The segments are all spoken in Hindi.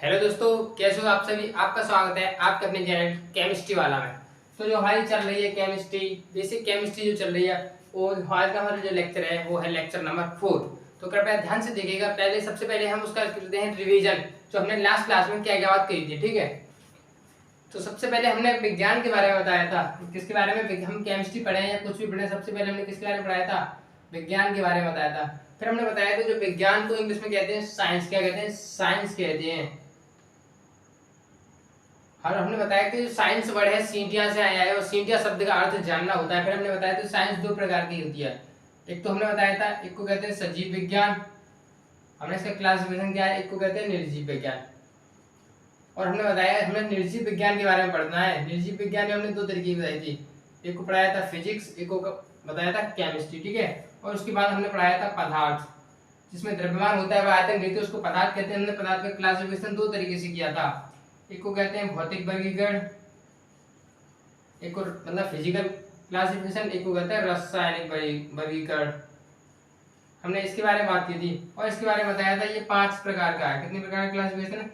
हेलो दोस्तों, कैसे हो आप सभी। आपका स्वागत है आपके अपने चैनल केमिस्ट्री वाला में। तो जो हमारी चल रही है केमिस्ट्री, बेसिक केमिस्ट्री जो चल रही है, वो आज का हमारा जो लेक्चर है वो है लेक्चर नंबर 4। तो कृपया ध्यान से देखिएगा। सबसे पहले हम उसका करते हैं रिवीजन, जो हमने लास्ट क्लास में क्या क्या बात कही थी। ठीक है, तो सबसे पहले हमने विज्ञान के बारे में बताया था। किसके बारे में हम केमिस्ट्री पढ़े हैं या कुछ भी पढ़े, सबसे पहले हमने किसके बारे में पढ़ाया था? विज्ञान के बारे में बताया था। फिर हमने बताया था जो विज्ञान को इंग्लिश में कहते हैं साइंस। क्या कहते हैं? साइंस कहते हैं। और हमने बताया कि जो साइंस वर्ड है सींटिया से आया है और सींटिया शब्द का अर्थ जानना होता है। फिर हमने बताया तो साइंस दो प्रकार की होती है। एक तो हमने बताया था, एक को कहते हैं सजीव विज्ञान, हमने इसका क्लासिफिकेशन किया है। एक को कहते हैं निर्जीव विज्ञान। और हमने बताया हमें निर्जीव विज्ञान के बारे में पढ़ना है। निर्जीव विज्ञान में हमने दो तरीके की बताई थी, एक को पढ़ाया था फिजिक्स, एक को बताया था केमिस्ट्री। ठीक है, और उसके बाद हमने पढ़ाया था पदार्थ, जिसमें द्रव्यमान होता है वह आयतन रहती है, उसको पदार्थ कहते हैं। हमने पदार्थ का क्लासिफिकेशन दो तरीके से किया था, एक को कहते हैं भौतिक वर्गीकरण, एक को मतलब फिजिकल क्लासिफिकेशन, एक को कहते हैं रासायनिक वर्गीकरण। हमने इसके बारे में बात की थी और इसके बारे में बताया था ये 5 प्रकार का है। कितने प्रकार का क्लासिफिकेशन है?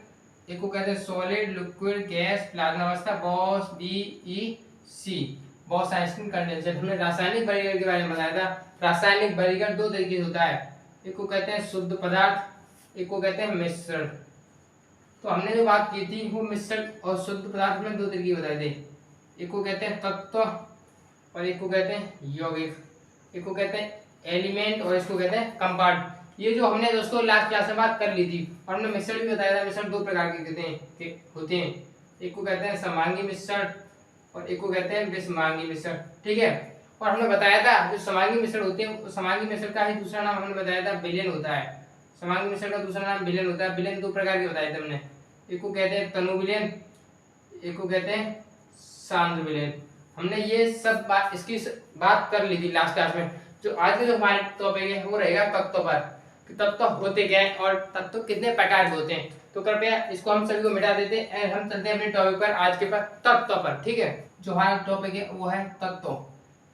एक को कहते हैं सॉलिड, लिक्विड, गैस, प्लाज्मा अवस्था, boss, BEC, boss Einstein condenser. हमने रासायनिक वर्गीकरण के बारे में बताया था। रासायनिक वर्गीकरण दो तरीके से होता है, एक को कहते हैं शुद्ध पदार्थ, एक को कहते हैं मिश्रण। तो हमने जो बात की थी वो मिश्रण और शुद्ध पदार्थ में दो तरीके बताए थे, एक को कहते हैं तत्व और एक को कहते हैं यौगिक, एक को कहते हैं एलिमेंट और इसको कहते हैं कंपाउंड। ये जो हमने दोस्तों लास्ट क्लास में बात कर ली थी। और हमने मिश्रण भी बताया था। मिश्रण दो प्रकार के होते हैं, एक को कहते हैं समांगी मिश्रण और एक को कहते हैं विषमांगी मिश्रण। ठीक है, और हमने बताया था जो समांगी मिश्रण होते हैं, समांगी मिश्रण का ही दूसरा नाम हमने बताया था विलयन होता है। समांगी मिश्रण का दूसरा नाम विलयन होता है। विलयन दो प्रकार के बताए थे हमने, एक को कहते हैं तनु विलयन, एक को कहते हैं सांद्र विलयन। हमने ये सब बात इसकी बात कर ली थी लास्ट क्लास में। जो आज का जो हमारे टॉपिक है वो रहेगा तत्व पर, कि तत्व होते क्या है और तत्व कितने प्रकार के होते हैं। तो कृपया इसको हम सभी को मिटा देते हैं और हम चलते हैं अपने टॉपिक पर, आज के पर तत्व पर। ठीक है, जो हमारा टॉपिक है वो है तत्व।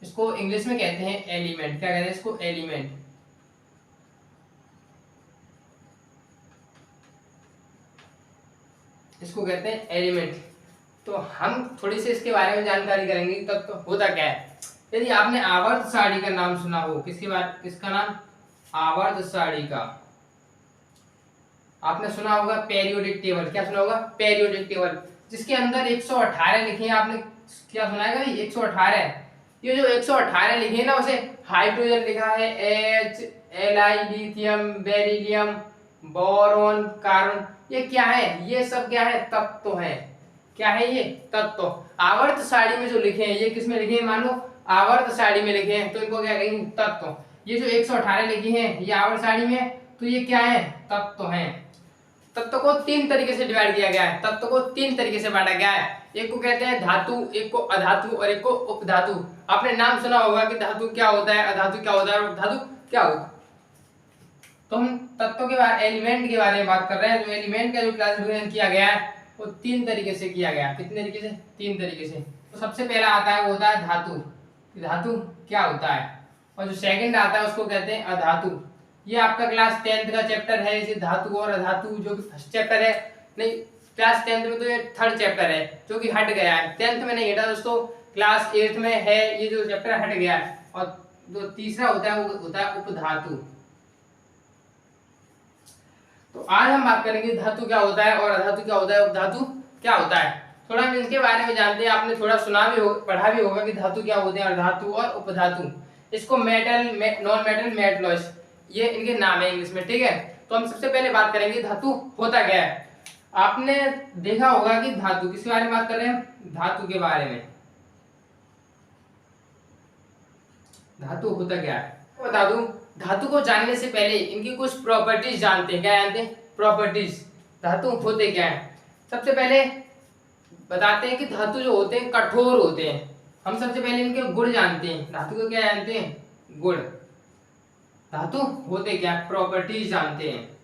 इसको इंग्लिश में कहते हैं एलिमेंट। क्या कहते हैं इसको? एलिमेंट। इसको कहते हैं एलिमेंट। तो हम थोड़ी सी इसके बारे में जानकारी करेंगे कि तत्व होता क्या है। यदि आपने आवर्त सारणी का नाम सुना हो, किसका नाम? आवर्त सारणी का आपने सुना होगा। पेरियोडिक टेबल, क्या सुना होगा? पेरियोडिक टेबल, जिसके अंदर 118 लिखे हैं। आपने क्या सुना है भाई? 118। ये जो 118 लिखे हैं ना, उसे हाइड्रोजन लिखा है H, Li, lithium, beryllium, boron, carbon. ये क्या है? ये सब क्या है? तत्व है। क्या है ये? तत्व। आवर्त सारणी में जो लिखे हैं ये किस में लिखे हैं? मानो आवर्त सारणी में लिखे हैं, तो इनको क्या कहेंगे? तत्व। ये जो 118 लिखे हैं ये आवर्त सारणी में, तो ये क्या है? तत्व है। तत्व को 3 तरीके से डिवाइड किया गया है। तत्व को 3 तरीके से बांटा गया है। एक को कहते हैं धातु, एक को अधातु और एक को उपधातु। आपने नाम सुना होगा कि धातु क्या होता है, अधातु क्या होता है और उपधातु क्या होता है। तो हम तत्व के बारे, एलिमेंट के बारे में बात कर रहे हैं। जो एलिमेंट का जो क्लासिफिकेशन किया गया है वो 3 तरीके से किया गया। कितने तरीके से? 3 तरीके से। तो सबसे पहला आता है वो होता है धातु। धातु क्या होता है। और जो सेकंड आता है उसको कहते हैं अधातु। ये आपका क्लास 10th का चैप्टर है। इसे धातु और अधातु जो कि फर्स्ट चैप्टर है, नहीं क्लास 10th में तो ये 3rd चैप्टर है जो कि हट गया है। 10th में नहीं हटा दोस्तों, क्लास 8th में है ये जो चैप्टर हट गया है। और जो तीसरा होता है वो होता है उपधातु। तो आज हम बात करेंगे धातु क्या होता है और अधातु क्या होता है, उपधातु क्या होता है। थोड़ा हम इनके बारे में जानते हैं। आपने थोड़ा सुना भी हो, पढ़ा भी होगा कि धातु क्या होते हैं, अर्धातु और उपधातु। इसको मेटल, नॉन मेटल, मेटलॉइड्स, ये इनके नाम है इंग्लिश में। ठीक है, तो हम सबसे पहले बात करेंगे धातु होता क्या है। आपने देखा होगा कि धातु, किसके बारे में बात कर रहे हैं? धातु के बारे में। धातु होता क्या है बता दूं। धातु को जानने से पहले इनकी कुछ प्रॉपर्टीज जानते हैं। क्या जानते हैं? प्रॉपर्टीज। धातु होते क्या है, सबसे पहले बताते हैं कि धातु जो होते हैं कठोर होते हैं। हम सबसे पहले इनके गुण जानते हैं। धातु को क्या जानते हैं? गुण। धातु होते क्या, प्रॉपर्टीज जानते हैं।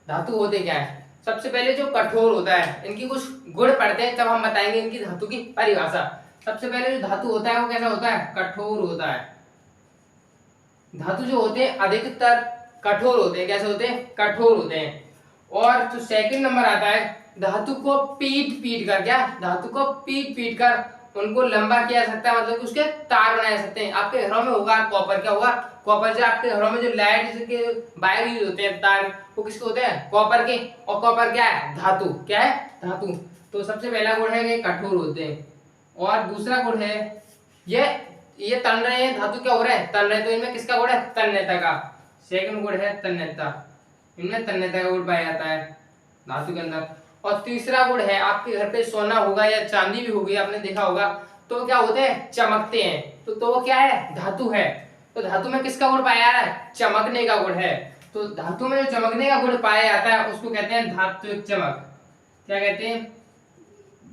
धातु होते क्या है, सबसे पहले जो कठोर होता है इनकी कुछ गुण पढ़ते हैं, तब हम बताएंगे इनकी धातु की परिभाषा। सबसे पहले जो धातु होता है वो कैसा होता है? कठोर होता है। धातु जो होते हैं अधिकतर कठोर होते हैं। कैसे होते हैं? कठोर होते हैं। और जो सेकंड नंबर आता है, धातु को पीट पीट कर, क्या धातु को पीट पीट कर उनको लंबा किया जा सकता है, मतलब कि उसके तार बनाए जा सकते हैं। आपके घरों में होगा कॉपर, क्या होगा? कॉपर। जो आपके घरों में जो लाइट के वायर यूज होते हैं, तार, वो किसके होते हैं? कॉपर के। और कॉपर क्या है? धातु। क्या है? धातु। तो सबसे पहला गुण है कि कठोर होते हैं। और दूसरा गुण है ये तन रहे हैं, धातु क्या हो रहा है? तन रहे, तो इनमें किसका गुण है? तन्यता का। सेकंड गुण है तन्यता, इनमें तन्यता का गुण पाया जाता है धातु के अंदर। और तीसरा गुण है, आपके घर पे सोना होगा या चांदी भी होगी, आपने देखा होगा, तो क्या होते हैं? चमकते हैं। तो वो क्या है? धातु है। तो धातु में किसका गुण पाया जा रहा है? चमकने का गुण है। तो धातु में जो चमकने का गुण पाया जाता है उसको कहते हैं धात्विक चमक। क्या कहते हैं?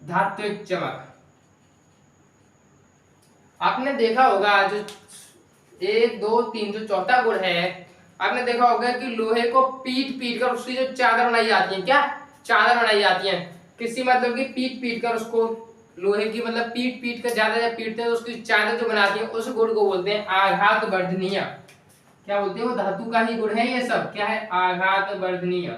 धात्विक चमक। आपने देखा होगा जो 1 2 3 जो चौथा गुण है, आपने देखा होगा कि लोहे को पीट पीट कर उसकी जो चादर बनाई जाती है, क्या चादर बनाई जाती है, किसी मतलब कि पीट पीट कर उसको, लोहे की मतलब पीट पीट कर ज्यादा जब पीटते हैं तो उसकी चादर जो बनाती है उस गुण को बोलते हैं आघात वर्धनीय। क्या बोलते हैं? वो धातु का ही गुण है ये सब। क्या है? आघात वर्धनीय।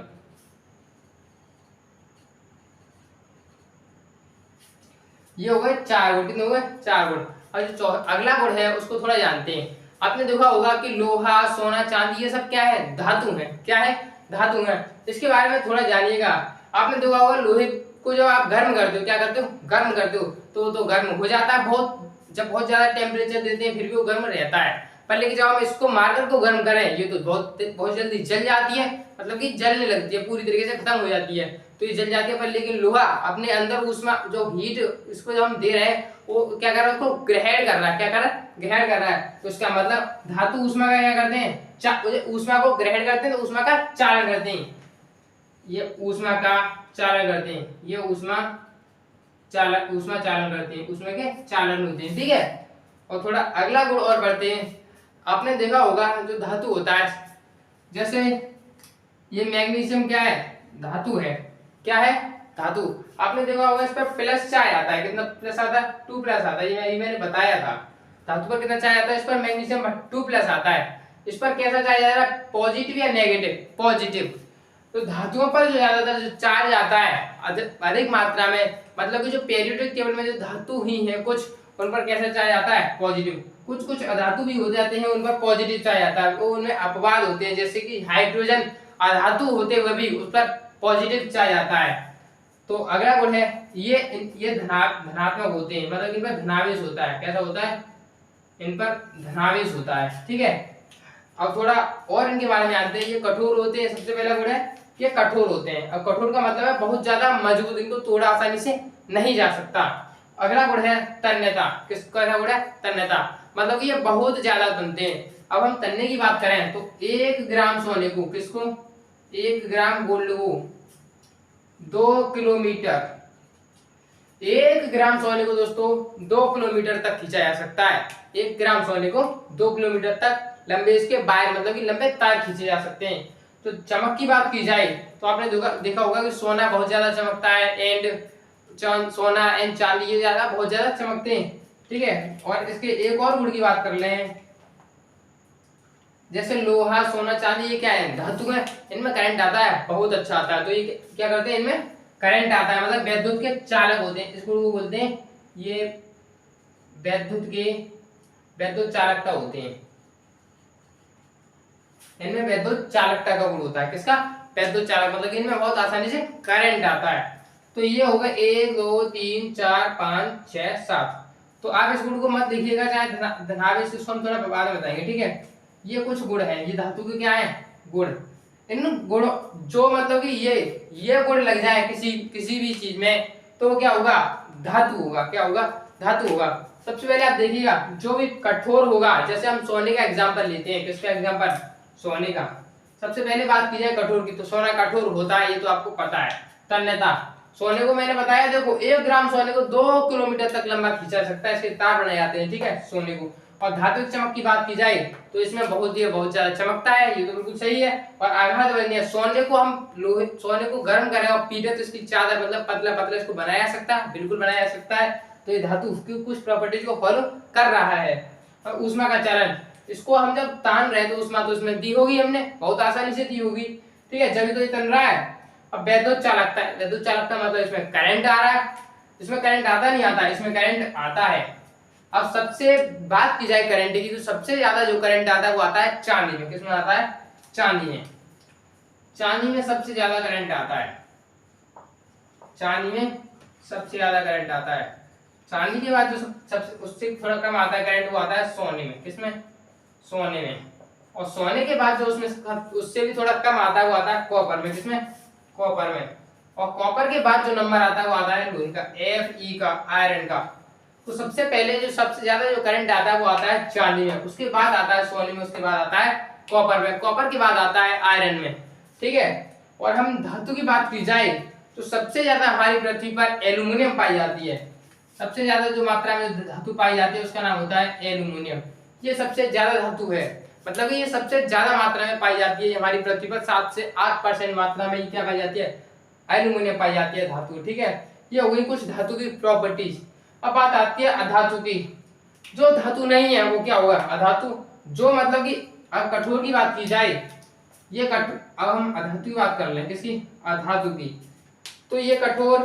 ये हो गए 4 गुण। कितने हो गए? 4 गुण। और जो अगला गुण है उसको थोड़ा जानते हैं। आपने देखा होगा कि लोहा, सोना, चांदी, ये सब क्या है? धातु है। क्या है? धातु है। इसके बारे में थोड़ा जानिएगा। आपने देखा होगा लोहे को जब आप गर्म करते हो, क्या करते हो? गर्म करते हो तो गर्म हो जाता है बहुत, जब बहुत ज्यादा टेम्परेचर देते हैं फिर भी वो गर्म रहता है। पर लेकिन जब हम इसको मारकर को गर्म करें, ये तो बहुत जल्दी जल जाती है, मतलब कि जलने लगती है, पूरी तरीके से खत्म हो जाती है, तो ये जल जाती है। पर लेकिन लोहा अपने अंदर ऊष्मा जो हीट इसको जब हम दे रहे हैं, वो क्या कर रहा है? उसको ग्रहण कर रहा है। क्या कर रहा है? ग्रहण कर रहा है। तो इसका मतलब धातु ऊष्मा का क्या करते हैं? ऊष्मा को ग्रहण करते हैं, तो ऊष्मा का चालन करते हैं। ये ऊष्मा का चालन करते हैं, ये ऊष्मा चालन करते हैं, ऊष्मा के चालन होते हैं। ठीक है। और थोड़ा अगला गुण और बढ़ते हैं। आपने देखा होगा जो धातु होता है, जैसे ये मैग्नीशियम क्या है? धातु है। क्या है? धातु। आपने देखा होगा इस पर प्लस चार्ज आता है। कितना प्लस आता है? 2 प्लस आता है। ये मैंने बताया था। धातु पर कितना चार्ज आता है? इस पर मैग्नीशियम 2 प्लस आता है। इस पर कैसा चार्ज आ रहा है? पॉजिटिव या नेगेटिव? पॉजिटिव। तो धातुओं पर जो ज्यादातर जो चार्ज आता है अधिक मात्रा में, मतलब कि जो पेरियोडिक टेबल में जो धातु ही है कुछ, उन पर कैसा चार्ज आता है? पॉजिटिव। कुछ कुछ अधातु भी हो जाते हैं, उन पर पॉजिटिव चार्ज आता है, वो उनमें अपवाद होते हैं, जैसे कि हाइड्रोजन अधातु होते हुए भी उस पर पॉजिटिव चार्ज आता है। तो अगला गुण है ये धनात्मक होते हैं, मतलब इन पर धनावेश होता है। कैसा होता है? इन पर धनावेश होता है। ठीक है। अब थोड़ा और इनके बारे में जानते हैं। ये कठोर होते हैं। सबसे पहला गुण है ये कठोर होते हैं। अब कठोर का मतलब है बहुत ज्यादा मजबूत, इनको तोड़ा आसानी से नहीं जा सकता। अगला गुण है तन्यता। किसका गुण है? तन्यता, मतलब कि ये बहुत ज्यादा तनते हैं। अब हम तन्ने की बात करें तो 1 ग्राम सोने को, किसको? 1 ग्राम गोल्ड को 2 किलोमीटर, 1 ग्राम सोने को दोस्तों 2 किलोमीटर तक खींचा जा सकता है। 1 ग्राम सोने को 2 किलोमीटर तक लंबे इसके वायर, मतलब कि लंबे तार खींचे जा सकते हैं। तो चमक की बात की जाए तो आपने देखा होगा कि सोना बहुत ज्यादा चमकता है, सोना एंड चांदी ये ज्यादा बहुत ज्यादा चमकते हैं। ठीक है। और इसके एक और गुण की बात कर लें, जैसे लोहा, सोना, चांदी, ये क्या है? धातु है। इनमें करंट आता है, बहुत अच्छा आता है। तो ये क्या करते हैं? इनमें करंट आता है, मतलब विद्युत के चालक होते हैं। इसको वो बोलते हैं, ये विद्युत चालकता होते हैं। इनमें विद्युत चालकता का गुण होता है। किसका? विद्युत चालक, मतलब इनमें बहुत आसानी से करंट आता है। तो ये होगा 1 2 3 4 5 6 7। तो आप इस गुण को मत लिखिएगा, चाहे धनावेश, इसको हम थोड़ा बाद में बताएंगे। ठीक है। ये कुछ गुण है, ये धातु के क्या है? गुण। इन गुण जो मतलब कि ये गुण लग जाए किसी भी चीज में, तो क्या होगा? धातु होगा। क्या होगा? धातु होगा। सबसे पहले आप देखिएगा, जो भी कठोर होगा, जैसे हम सोने का एग्जांपल लेते हैं। किसका एग्जांपल? सोने का। सबसे पहले बात की जाए कठोर की, तो सोना कठोर होता है, ये तो आपको पता है। तन्यता, सोने को मैंने बताया, देखो 1 ग्राम सोने को 2 किलोमीटर तक लंबा खींचा सकता है, इसके तार बनाए जाते हैं। ठीक है, सोने को। और धातु चमक की बात की जाए तो इसमें बहुत ज्यादा चमकता है, ये तो बिल्कुल सही है। और आघात वर्धनीय, सोने को गर्म करें और पीटे तो इसकी चादर, मतलब पतला पतला इसको बनाया जा सकता है, बिल्कुल बनाया जा सकता है। तो ये धातु की कुछ प्रॉपर्टीज को फॉलो कर रहा है। और ऊष्मा का चालन, इसको हम जब तान रहे तो उष्मा तो इसमें दी होगी, हमने बहुत आसानी से दी होगी, ठीक है, जब तो ये तन रहा है। अब वैद्युत चालकता है, वैद्युत चालकता मतलब इसमें करंट आ रहा है, इसमें करंट आता नहीं आता, इसमें करंट आता है। अब सबसे बात की जाए करंट की, तो सबसे ज्यादा जो करंट आता है वो आता है चांदी में। किसमें आता है? चांदी में। चांदी में सबसे ज्यादा करंट आता है, चांदी में सबसे ज्यादा करंट आता है। चांदी के बाद जो सबसे उससे थोड़ा कम आता है करंट, वो आता है सोने में। किसमें? सोने में। और सोने के बाद जो उसमें उससे भी थोड़ा कम आता है वो आता है कॉपर में। किसमें? कॉपर में। और कॉपर के बाद जो नंबर आता है वो आता है लोहे का, Fe का, आयरन का। तो सबसे पहले जो सबसे ज्यादा जो करंट आता है वो आता है चांदी में, उसके बाद आता है सोने में, उसके बाद आता है कॉपर में, कॉपर के बाद आता है आयरन में, ठीक है। और हम धातु की बात की जाए तो सबसे ज्यादा हमारी पृथ्वी पर एल्यूमिनियम पाई जाती है। सबसे ज्यादा जो मात्रा में धातु पाई जाती है उसका नाम होता है एल्यूमिनियम। ये सबसे ज्यादा धातु है, मतलब कि ये सबसे ज्यादा मात्रा में पाई जाती है हमारी पृथ्वी पर। 7 से 8% मात्रा में क्या पाई जाती है? एल्यूमिनियम पाई जाती है धातु, ठीक है। ये हो गई कुछ धातु की प्रॉपर्टीज। अब बात आती है अधातु की। जो धातु नहीं है वो क्या होगा? अधातु। जो मतलब कि अब कठोर की बात की जाए, ये कठोर, अब हम अधातु की बात कर लें, किसकी? अधातु की। तो ये कठोर,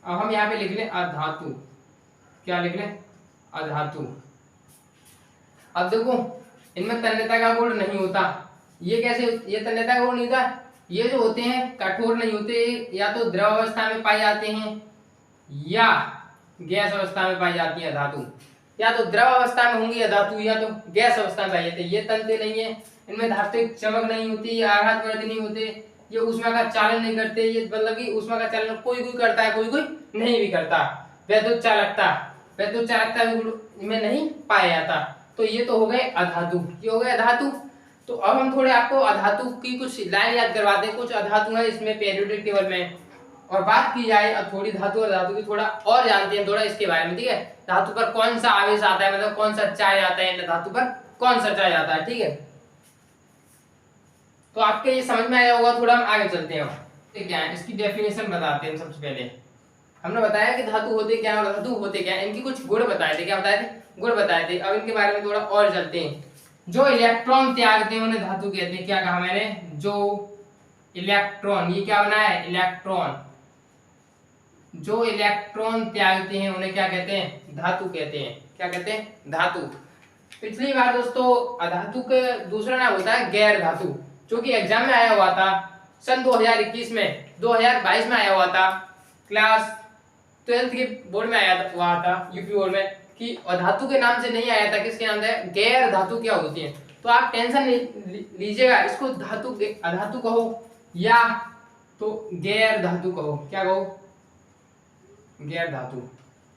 अब हम यहाँ पे लिख लें अधातु। क्या लिख लें? अधातु। अब देखो इनमें तन्यता का गुण नहीं होता। ये कैसे? ये तन्यता का गुण नहीं होता। ये जो होते हैं कठोर नहीं होते, या तो द्रव अवस्था में पाए जाते हैं या गैस अवस्था में पाई जाती है धातु। या तो द्रव अवस्था में होंगी धातु, या तो गैस अवस्था में पाई जाती है। ये तनते नहीं है, इनमें धात्विक चमक नहीं होती, ये आघातवर्ती नहीं होते, ये ऊष्मा का चालन नहीं करते। ये मतलब कि ऊष्मा का चालन कोई कोई करता है, कोई कोई नहीं भी करता। वैद्युत चालकता, वैद्युत चालकता में नहीं पाया जाता। तो ये तो हो गए अधातु, ये हो गए अधातु। तो अब हम थोड़े आपको अधातु की कुछ लाइन याद करवाते हैं। कुछ अधातु है इसमें पेरियोडिक टेबल में। और बात की जाए अब थोड़ी धातु और धातु की थोड़ा और जानते हैं थोड़ा इसके बारे में, ठीक है। धातु पर कौन सा आवेश आता है, मतलब कौन सा चार्ज आता है, धातु पर कौन सा चार्ज आता है, ठीक है। तो आपके ये समझ में आया होगा। थोड़ा हम आगे चलते हैं। ये क्या है, इसकी डेफिनेशन बताते हैं। सबसे पहले हमने बताया कि धातु होते क्या है और धातु होते क्या है, इनकी कुछ गुण बताए थे। क्या बताए थे? गुण बताए थे। अब इनके बारे में थोड़ा और चलते हैं। जो इलेक्ट्रॉन त्यागते हैं उन्हें धातु कहते हैं। क्या कहा मैंने? जो इलेक्ट्रॉन, ये क्या बना है? इलेक्ट्रॉन। जो इलेक्ट्रॉन त्यागते हैं उन्हें क्या कहते हैं? धातु कहते हैं। क्या कहते हैं? धातु। पिछली बार दोस्तों अधातु का दूसरा नाम होता है गैर धातु, जो कि एग्जाम में आया हुआ था सन 2021 में, 2022 में आया हुआ था, क्लास 12th के बोर्ड में आया हुआ था, यूपी बोर्ड में, कि अधातु के नाम से नहीं आया था। किसके नाम से? गैर धातु क्या होती है। तो आप टेंशन लीजिएगा, इसको धातु अधातु कहो या तो गैर धातु कहो। क्या कहो? गैर धातु।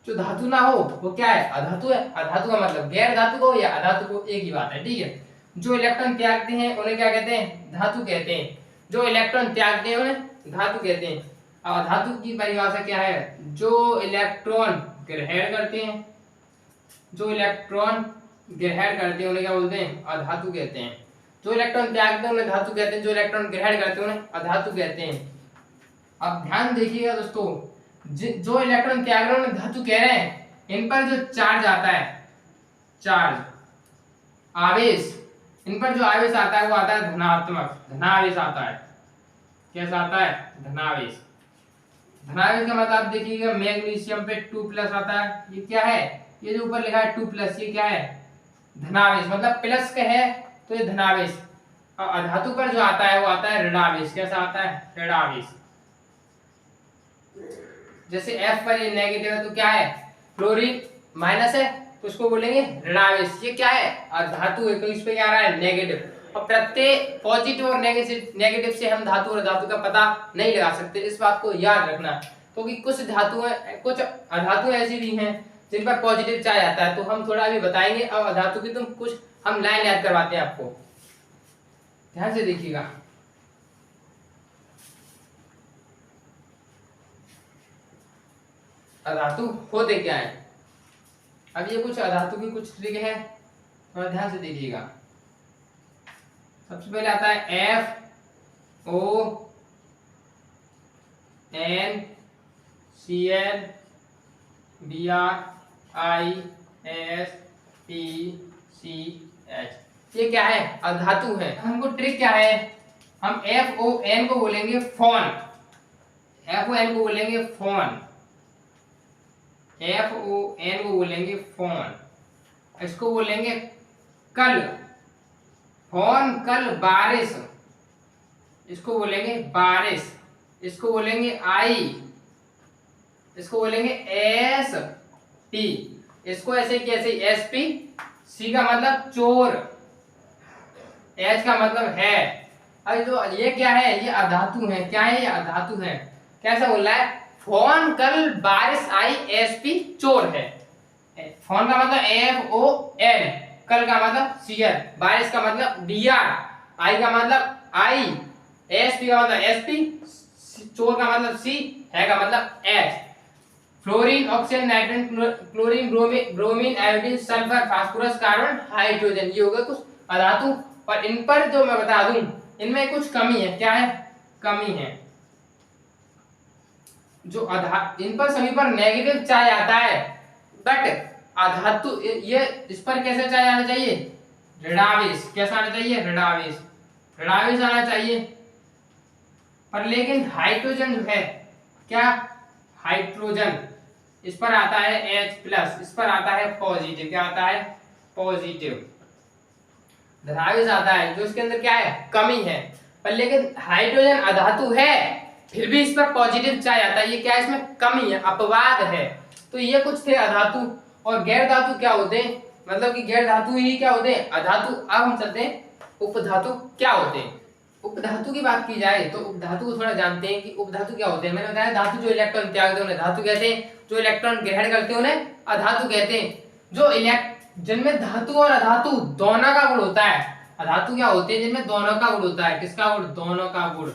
जो धातु ना हो वो क्या है? अधातु है। अधातु का मतलब गैर धातु को या अधातु को एक ही बात है, ठीक है। जो इलेक्ट्रॉन त्यागते हैं उन्हें क्या कहते हैं? धातु कहते हैं। जो इलेक्ट्रॉन त्यागते हैं उन्हें धातु कहते हैं। अब अधातु की परिभाषा क्या है? जो इलेक्ट्रॉन ग्रहण करते हैं, जो इलेक्ट्रॉन ग्रहण करते हैं उन्हें क्या बोलते हैं? अधातु कहते हैं। जो इलेक्ट्रॉन त्यागते हैं उन्हें धातु कहते हैं, जो इलेक्ट्रॉन ग्रहण करते हैं उन्हें अधातु कहते हैं। अब ध्यान देखिएगा दोस्तों, जो इलेक्ट्रॉन त्याग रहे हैं धातु कह रहे हैं, इन पर जो चार्ज आता है, चार्ज, आवेश, इन पर जो आवेश आता है वो आता है धनात्मक, धनावेश आता है। कैसा आता है? धनावेश। धनावेश का मतलब आप देखिएगा मैग्नीशियम पे 2+ आता है। ये क्या है? ये जो ऊपर लिखा है 2+, ये क्या है? धनावेश, मतलब प्लस का है तो ये धनावेश। और अधातु पर जो आता है वो आता है ऋणावेश। कैसा आता है? ऋणावेश। जैसे F पर ये नेगेटिव है तो क्या है? क्लोरीन माइनस है तो उसको बोलेंगे ऋणावेश। ये क्या है? धातु है तो इस पे क्या आ रहा है? नेगेटिव। और प्रत्येक पॉजिटिव और नेगेटिव से हम धातु और धातु का पता नहीं लगा सकते, इस बात को याद रखना। क्योंकि कुछ धातुएं, कुछ अधातु ऐसी भी हैं जिन पर पॉजिटिव चार्ज आता है, तो हम थोड़ा अभी बताएंगे। अब अधातु की तो कुछ हम लाइन याद करवाते हैं आपको, ध्यान से देखिएगा। अधातु होते क्या है? अब ये कुछ अधातु की कुछ ट्रिक है, थोड़ा ध्यान से देखिएगा। सबसे पहले आता है FONCl BrIsP CH। ये क्या है? अधातु है। हमको ट्रिक क्या है, हम FON को बोलेंगे फोन, FON को बोलेंगे फोन, FON को बोलेंगे फोन। इसको बोलेंगे कल, फोन कल बारिश, इसको बोलेंगे बारिश। इसको बोलेंगे आई, इसको बोलेंगे ST। इसको ऐसे कैसे SP। C का मतलब चोर, H का मतलब है। अब जो ये क्या है, ये अधातु है। क्या है? ये अधातु है। कैसा बोल रहा है? फोन कल बारिश आई SP चोर है। फोन का मतलब FON, कल का मतलब CL, बारिश का मतलब DR, आई का मतलब I, SP का मतलब SP, चोर का मतलब C, है का मतलब H। Fluorine, oxygen, nitrogen, chlorine, bromine, iodine, sulphur, phosphorus, carbon, hydrogen, ये हो गए कुछ अधातु। और इन पर जो मैं बता दूं, इनमें कुछ कमी है। क्या है? कमी है। जो इन पर सभी पर नेगेटिव चार्ज आता है, बट अधातु ये इस पर कैसे चार्ज आना चाहिए? ऋणावेश। कैसा आना चाहिए? ऋणावेश, ऋणावेश आना चाहिए। पर लेकिन हाइड्रोजन जो है, क्या हाइड्रोजन, इस पर आता है H+, इस पर आता है पॉजिटिव। क्या आता है? पॉजिटिव। ऋणावेश आता है जो इसके अंदर क्या है? कमी है। पर लेकिन हाइड्रोजन अधातु है, फिर भी इस पर पॉजिटिव चार्ज आता है। ये क्या है? इसमें कमी है, अपवाद है। तो ये कुछ थे अधातु। और गैर धातु क्या होते हैं? मतलब कि गैर धातु ही क्या होते हैं? अधातु। अब हम चलते हैं उपधातु क्या होते हैं। उपधातु की बात की जाए तो उपधातु को थोड़ा जानते हैं कि उपधातु क्या होते हैं। मैंने बताया धातु जो इलेक्ट्रॉन त्याग देते हैं उन्हें धातु कहते हैं, जो इलेक्ट्रॉन ग्रहण करते हैं उन्हें अधातु कहते हैं। जो जिनमें धातु और अधातु दोनों का गुण होता है। अधातु क्या होते हैं? जिनमें दोनों का गुण होता है। किसका गुण? दोनों का गुण।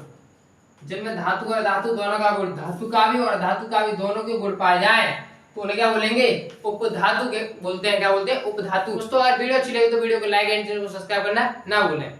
जिनमें धातु और धातु दोनों का गुण, धातु का भी और अधातु का भी दोनों के गुण पाए जाए तो उन्हें क्या बोलेंगे? उपधातु के बोलते हैं। क्या बोलते हैं? उपधातु। दोस्तों अगर वीडियो अच्छी लगी तो वीडियो को लाइक एंड चैनल को सब्सक्राइब करना ना भूलें।